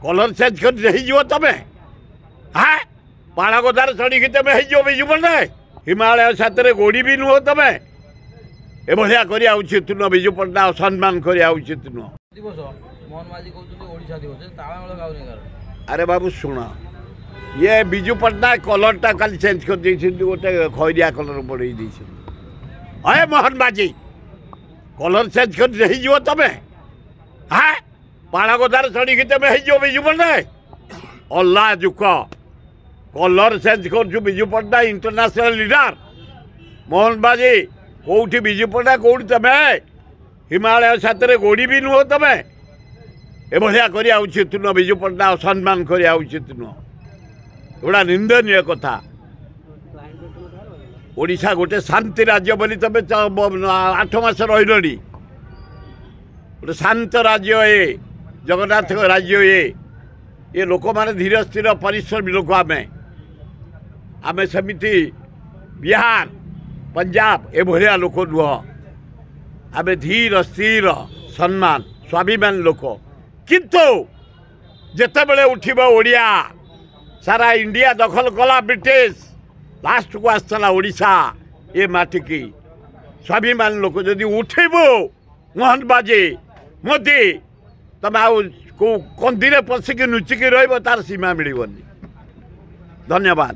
Colour change कर तमें हाँ पाणगदार चढ़ी तुम हो विजु पट्टनायक हिमालय साथ गोड़ी भी नुह तुम एभलिया करिया उचित नुह विजु पट्टनायक सम्मान करिया उचित नुह अरे बाबू शुण ये विजु पट्टनायक कलरटा कल चेंज कर गोटे खैरिया कलर बढ़े अरे मोहन बाजी कलर चेंज कर तमें हाँ पाणगदार चढ़ी तुम हो विजु पट्टनायक अल्लाह जुक कलर चेंज कर विजु पट्टनायक इंटरनेशनल लीडर मोहन बाजी कौटी विजु पट्टनायक कौटी तमें हिमालय साथ गोड़ी भी नुह तुम एभलिया करिया उचित नुह विजु पट्टनायक सम्मान करिया उचित नुह एगुड़ा निंदनीय कथा ओडिशा गोटे शांति राज्य बोली तुम 8 मास रही गोटे शांत राज्य ये जगन्नाथ राज्य ये लोक मैंने धीर स्थिर परिश्रमी लोक आमे सेमिति बिहार पंजाब एभलिया लोक नुह आमे धीर स्थिर सम्मान स्वाभिमान लोक किंतु जेतेबेले उठिब ओडिया सारा इंडिया दखल कला ब्रिटिश लास्ट को आसला ओडिशा ये माटी की स्वाभिमान लोक जदि उठेबो मोहन बाजी मोदी तब आउ कंदी पशिकी नुचिकी रही तार सीमा मिलनी। धन्यवाद।